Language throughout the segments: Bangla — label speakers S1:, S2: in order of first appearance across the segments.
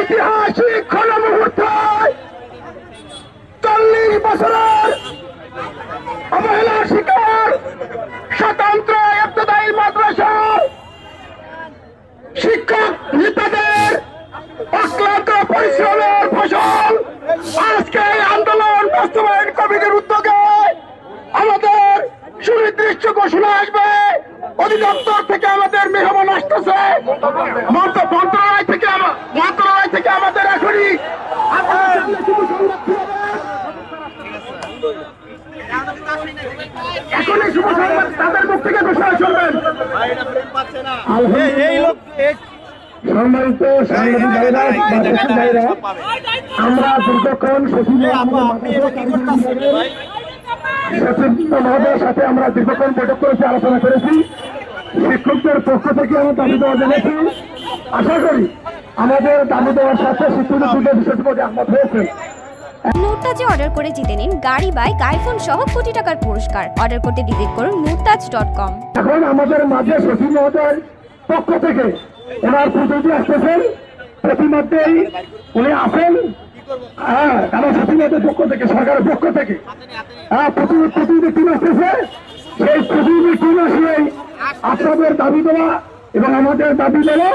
S1: ঐতিহাসিক ক্ষণমুহূর্তে 40 বছরের অবহেলার শিকার স্বতন্ত্র ইবতেদায়ী মাদ্রাসার শিক্ষক নেতাদের অক্লান্ত পরিশ্রমের ফসল আজকে এই আন্দোলন বাস্তবায়ন কমিটির উদ্যোগে আমাদের সুনির্দিষ্ট ঘোষণা আসবে। অধিদপ্তর থেকে আমাদের মেহমান আসতেছে, মন্ত্রণালয় থেকে আমাদের এখনই শুভ সংবাদ তাদের মুখ থেকে ঘোষণা শুনবেন। সম্মানিত সাংবাদিক ভাইরা, আমরা দীর্ঘক্ষণ সচিব মহোদয়ের সাথে আমরা দীর্ঘক্ষণ বৈঠক করেছি, আলোচনা করেছি। শিক্ষকদের পক্ষ থেকে আমরা দাবি দেওয়া জেনেছি। আশা করি আমাদের দাবি দেওয়ার সাথে শিক্ষকদের বিষয়টি একমত হয়েছে।
S2: নুরতাজে অর্ডার করে জিতে নিন গাড়ি, বাইক, আইফোন সহ কোটি টাকার পুরস্কার। অর্ডার করতে ভিজিট করুন nurtaj.com।
S1: এখন আমাদের মাঝে সচিব মহোদয়ের পক্ষ থেকে ওনার প্রতিনিধি আসতেছেন, প্রতিমধ্যেই উনি আসেন। হ্যাঁ, কারণ সচিব মহোদয়ের পক্ষ থেকে, সরকারের পক্ষ থেকে প্রতিনিধি টিম আসতেছে। সেই প্রতিনিধি টিম আসলেই আপনাদের দাবি দেওয়া এবং আমাদের দাবি দেওয়া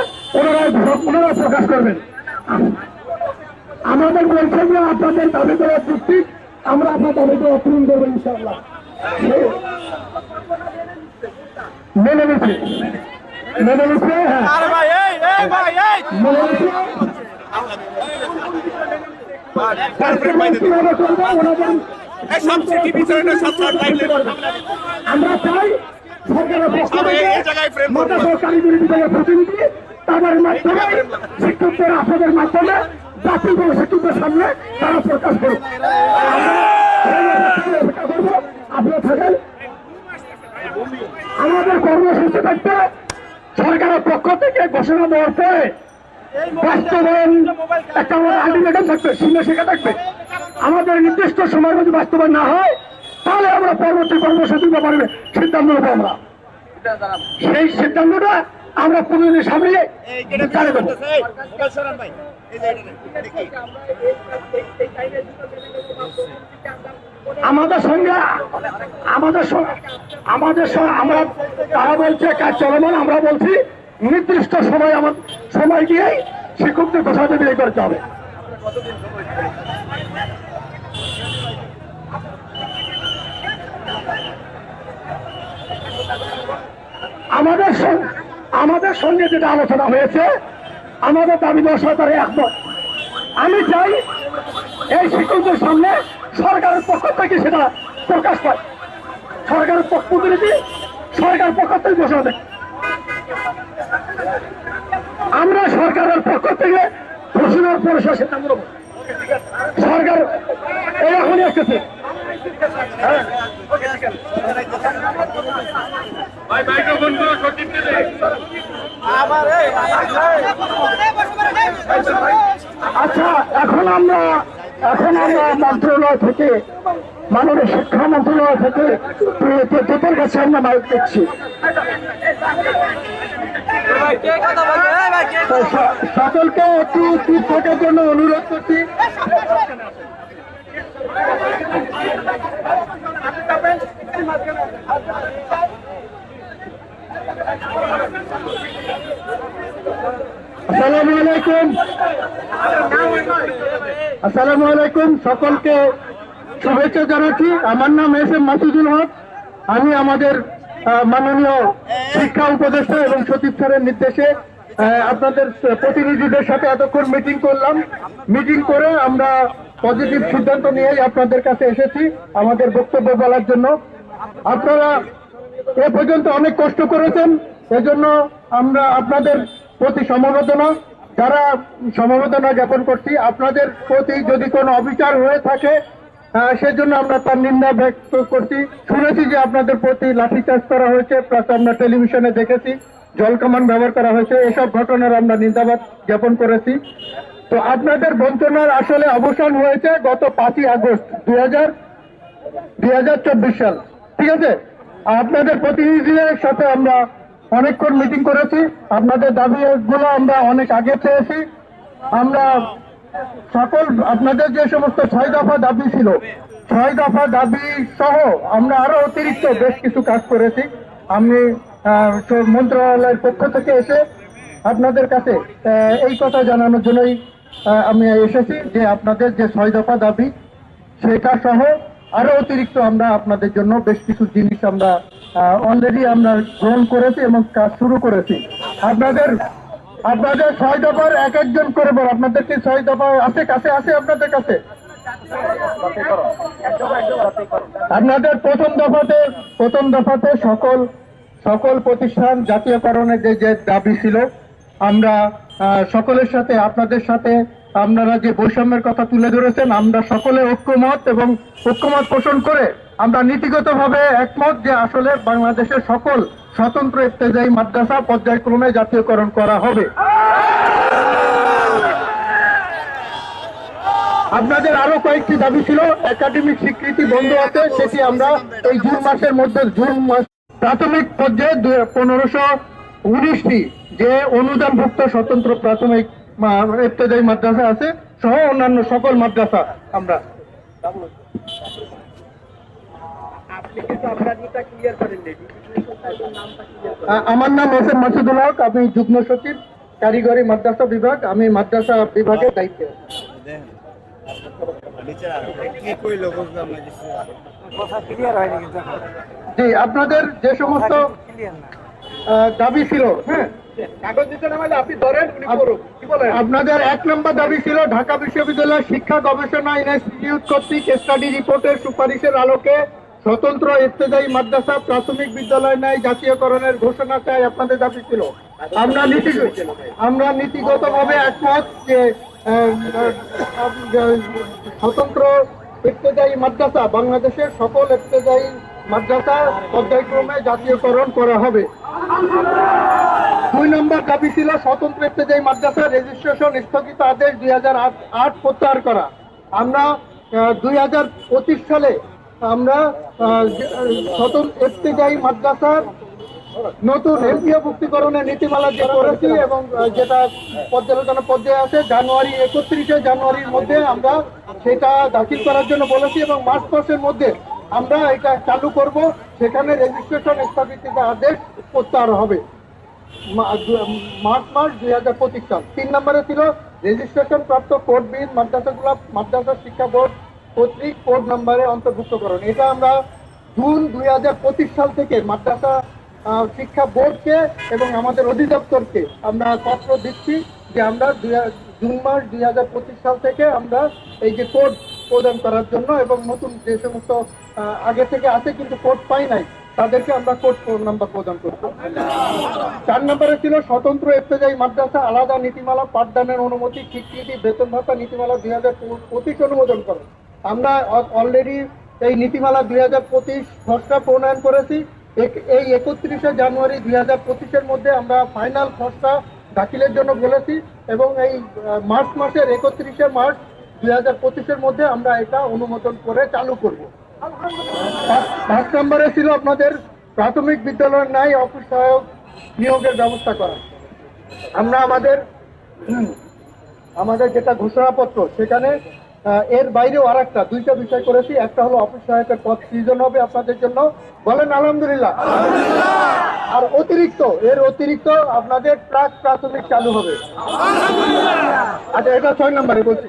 S1: ওনারা প্রকাশ করবেন। আমাদের বলছেন যে আপনাদের দাবি দেওয়া ভিত্তিক আমরা আপনার দাবি দেওয়া পূরণ করবো ইনশাআল্লাহ। মেনে নিচ্ছে হ্যাঁ মেনে নিচ্ছে। আমরা চাই সরকারের সরকারি বিরোধীদের প্রতিনিধি তাদের মাধ্যমে শিক্ষকদের আপনাদের মাধ্যমে জাতীয় শিক্ষকদের সামনে তারা প্রকাশ করুক। আপনারা থাকেন, আমাদের কর্মসূচি থাকতে সরকারের পক্ষ থেকে ঘোষণা দেওয়ার পরে বাস্তবায়ন একটা আমাদের আলটিমেটাম থাকবে, সীমারেখা থাকবে। আমাদের নির্দিষ্ট সময়ের মধ্যে বাস্তবায়ন না হয় তাহলে আমরা পরবর্তী কর্মসূচির ব্যাপারে সিদ্ধান্ত নেবো। আমরা সেই সিদ্ধান্তটা আমরা প্রতিদিনের সামনে জানিয়ে দেবো। আমাদের সঙ্গে আমরা তারা বলছে কাজ চলমান, আমরা বলছি নির্দিষ্ট সময় সময় দিয়েই শিক্ষকদের ঘোষণা বিদায় করতে হবে। আমাদের সঙ্গে যেটা আলোচনা হয়েছে, আমাদের দাবি দেওয়া সরকারে একমত। আমি চাই এই শিক্ষকদের সামনে সরকারের পক্ষ থেকে সেটা প্রকাশ পায়, সরকারের প্রতিনিধি সরকার পক্ষ থেকে ঘোষণা দেয়। আমরা সরকারের পক্ষ থেকে ঘোষণার পরে সিদ্ধান্ত নেব। সরকার এই এখনই আসতেছে। আচ্ছা, এখন আমরা মন্ত্রণালয় থেকে, মাননীয় শিক্ষা মন্ত্রণালয় থেকে তোদের কাছে আমরা মাইক দিচ্ছি। সকলকে একটু চুপ থাকার জন্য অনুরোধ করছি। আসসালামু আলাইকুম, সকলকে শুভেচ্ছা জানাচ্ছি। আমার নাম এস.এম. মাসুদুল হক। আমি আমাদের মাননীয় শিক্ষা উপদেষ্টা এবং সচিব স্যারের নির্দেশে আপনাদের প্রতিনিধিদের সাথে এতক্ষণ মিটিং করলাম। মিটিং করে আমরা পজিটিভ সিদ্ধান্ত নিয়েই আপনাদের কাছে এসেছি আমাদের বক্তব্য বলার জন্য। আপনারা এ পর্যন্ত অনেক কষ্ট করেছেন, এজন্য আমরা আপনাদের প্রতি সমবেদনা জ্ঞাপন করছি। আপনাদের প্রতি যদি কোনো অবিচার হয়ে থাকে সেজন্য আমরা তার নিন্দা ব্যক্ত করছি। শুনেছি যে আপনাদের প্রতি লাঠিচার্জ করা হয়েছে, প্লাস আমরা টেলিভিশনে দেখেছি জলকামান ব্যবহার করা হয়েছে। এসব ঘটনার আমরা নিন্দাবাদ জ্ঞাপন করেছি। তো আপনাদের বঞ্চনার আসলে অবসান হয়েছে গত 5ই আগস্ট 2024 সাল। ঠিক আছে, আপনাদের প্রতিনিধিদের সাথে আমরা অনেকক্ষণ মিটিং করেছি। আপনাদের দাবিগুলো আমরা অনেক আগে চেয়েছি। আমরা সকল আপনাদের যে সমস্ত 6 দফা দাবি ছিল, 6 দফা দাবি সহ আমরা আরো অতিরিক্ত বেশ কিছু কাজ করেছি। আমি মন্ত্রণালয়ের পক্ষ থেকে এসে আপনাদের কাছে এই কথা জানানোর জন্যই আমি এসেছি যে আপনাদের যে 6 দফা দাবি সেটা সহ আরো অতিরিক্ত আমরা আপনাদের জন্য বেশ কিছু জিনিস আমরা অলরেডি আমরা গ্রহণ করেছি এবং কাজ শুরু করেছি। আপনাদের 6 দফার এক একজন করে বল, আপনাদের কি 6 দফা কাছে আছে আপনাদের কাছে? আপনাদের প্রথম দফাতে সকল প্রতিষ্ঠান জাতীয়করণের যে দাবি ছিল, আমরা সকলের সাথে আপনাদের সাথে আপনারা যে বৈষম্যের কথা তুলে ধরেছেন, আমরা সকলে ঐক্যমত পোষণ করে আমরা নীতিগতভাবে একমত যে আসলে বাংলাদেশের সকল স্বতন্ত্র ইফতেদায়ী মাদ্রাসা পর্যায়ক্রমে জাতীয়করণ করা হবে। আপনাদের আরো কয়েকটি দাবি ছিল, একাডেমিক স্বীকৃতি বন্ধ আছে, সেটি আমরা এই জুন মাস প্রাথমিক পর্যায়ে 1519টি যে অনুদানভুক্ত স্বতন্ত্র প্রাথমিক ইফতেদায়ী মাদ্রাসা আছে সহ অন্যান্য সকল মাদ্রাসা আমরা আমার নাম এস এম মাসুদুল হক, আমি যুগ্ম সচিব কারিগরি মাদ্রাসা বিভাগ, আমি মাদ্রাসা বিভাগের দায়িত্বে। জি, আপনাদের যে সমস্ত দাবি ছিল, হ্যাঁ আপনাদের 1 নম্বর দাবি ছিল ঢাকা বিশ্ববিদ্যালয় শিক্ষা গবেষণা ইনস্টিটিউট কর্তৃক স্টাডি রিপোর্টের সুপারিশের আলোকে স্বতন্ত্র ইফতেদায়ী মাদ্রাসা প্রাথমিক বিদ্যালয় ন্যায় জাতীয়করণের ঘোষণা চাই। আপনাদের দাবি ছিল, আমরা নীতিগতভাবে একমত যে স্বতন্ত্র ইফতেদায়ী মাদ্রাসা বাংলাদেশের সকল ইফতেদায়ী মাদ্রাসা পর্যায়ক্রমে জাতীয়করণ করা হবে। 2 নম্বর দাবি ছিল স্বতন্ত্র ইফতেদায়ী মাদ্রাসা রেজিস্ট্রেশন স্থগিত আদেশ 2008 প্রত্যাহার করা। আমরা 2025 সালে আমরা স্বতন্ত্র ইফতেদায়ী মাদ্রাসার নতুন এমপিওভুক্তিকরণের নীতিমালা যে করেছি এবং যেটা পর্যালোচনা পর্যায়ে আছে, 31 জানুয়ারির মধ্যে আমরা সেটা দাখিল করার জন্য বলেছি এবং মার্চ মাসের মধ্যে আমরা এটা চালু করব। সেখানে রেজিস্ট্রেশন স্থগিত আদেশ প্রত্যাহার হবে মার্চ মাস 2025 সাল। 3 নম্বরে ছিল রেজিস্ট্রেশন প্রাপ্ত কোডবিহীন মাদ্রাসা শিক্ষা বোর্ড কর্তৃক কোড নম্বরে অন্তর্ভুক্তকরণ। এটা আমরা জুন 2025 সাল থেকে মাদ্রাসা শিক্ষা বোর্ডকে এবং আমাদের অধিদপ্তরকে আমরা পত্র দিচ্ছি যে আমরা জুন মাস 2025 সাল থেকে আমরা এই যে কোড প্রদান করার জন্য এবং নতুন যে সমস্ত আগে থেকে আছে কিন্তু কোড পাই নাই তাদেরকে আমরা কোড নাম্বার প্রদান করব। 4 নম্বরে ছিল স্বতন্ত্র ইফতেদায়ী মাদ্রাসা আলাদা নীতিমালা পাঠদানের অনুমতি স্বীকৃতি বেতন ভাতা নীতিমালা 2025 অনুমোদন করে। আমরা অলরেডি এই নীতিমালা 2025 খসড়া প্রণয়ন করেছি। এই 31 জানুয়ারি 2025-এর মধ্যে আমরা ফাইনাল খসড়া দাখিলের জন্য বলেছি এবং এই মার্চ মাসের 31 মার্চ 2025-এর মধ্যে আমরা এটা অনুমোদন করে চালু করব। 5 নম্বরে ছিল আপনাদের প্রাথমিক বিদ্যালয়ের ন্যায় অফিস সহায়ক নিয়োগের ব্যবস্থা করা। আমরা আমাদের যেটা ঘোষণাপত্র সেখানে এর বাইরেও আরেকটা 2টা বিষয় করেছি। একটা হলো অফিস সহায়কের পদ সৃজন হবে আপনাদের জন্য, বলেন আলহামদুলিল্লাহ। আর এর অতিরিক্ত আপনাদের প্রাথমিক চালু হবে। আচ্ছা, এটা 6 নম্বরে বলছি।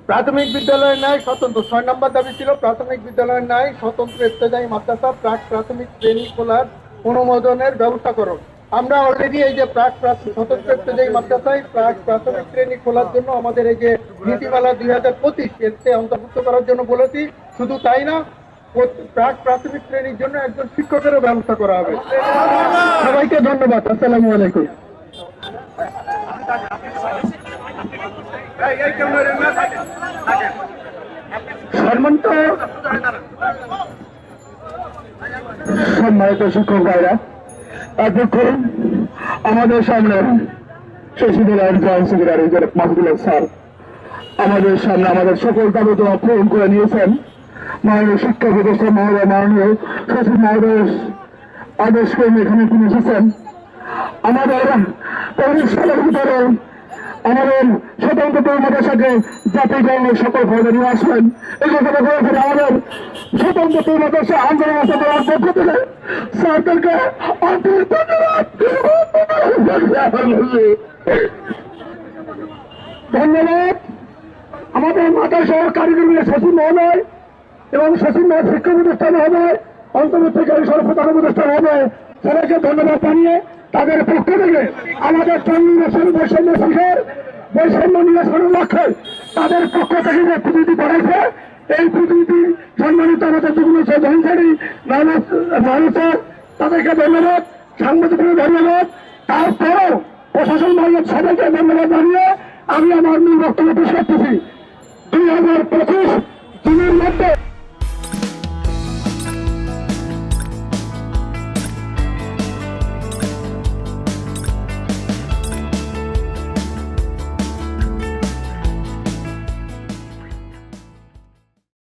S1: প্রাথমিক বিদ্যালয়ের ন্যায় স্বতন্ত্র 6 নম্বর দাবি ছিল প্রাথমিক বিদ্যালয়ের ন্যায় স্বতন্ত্র ইফতেদায়ী মাদ্রাসা প্রাথমিক শ্রেণী খোলার অনুমোদনের ব্যবস্থা করুন। আমরা অলরেডি এই যে স্বতন্ত্র ইফতেদায়ী মাদ্রাসায় প্রাথমিক শ্রেণী খোলার জন্য আমাদের এই যে নীতিমালা 2025 এতে অন্তর্ভুক্ত করার জন্য বলেছি। শুধু তাই না, প্রাথমিক শ্রেণীর জন্য একজন শিক্ষকেরও ব্যবস্থা করা হবে। সবাইকে ধন্যবাদ। আসসালামু আলাইকুম। সম্মানিত শিক্ষক ভাইরা, এতক্ষণ আমাদের সামনে শশীদুল্লাহ মাহবুবুল্লাহ স্যার আমাদের সামনে আমাদের সকল দাবি পূরণ করে নিয়েছেন। মাননীয় শিক্ষা উপদেষ্টা মহোদয়, মাননীয় সচিব মহোদয় আদেশ করে এখানে তিনি এসেছেন। আমাদের 25 সালের ভিতরে আমাদের স্বতন্ত্র মাদ্রাসাকে জাতীয় কর্মের সকল ফলে নিয়ে আসবেন। এই কথাটা বলেছেন আমাদের স্বতন্ত্র মাদ্রাসা আন্দোলন সভার পক্ষ থেকে স্যারদেরকে আন্তরিক ধন্যবাদ। আমাদের মাদ্রাসা কারিগরি সচিব মহোদয় এবং সচিব শিক্ষা প্রতিষ্ঠান হবে, অন্তর্বর্তীকালীন সরকার প্রতিষ্ঠান হবে, সবাইকে ধন্যবাদ জানিয়ে তাদের পক্ষ থেকে আমাদের চন্দ্রদেশের বৈষম্য শিখের বৈষম্য নিরসনের লক্ষ্যে তাদের পক্ষ থেকে যে প্রতিনিধি পাঠাইছে, এই প্রতিনিধি সম্মানিত আমাদের যুগ্ম ধনসারী মানুষের তাদেরকে ধন্যবাদ, সাংবাদিকদের ধন্যবাদ। তারপরেও প্রশাসন বাহিনীর সবাইকে ধন্যবাদ জানিয়ে আমি আমার মূল বক্তব্য পেশ করতেছি। 2025 জুনের মধ্যে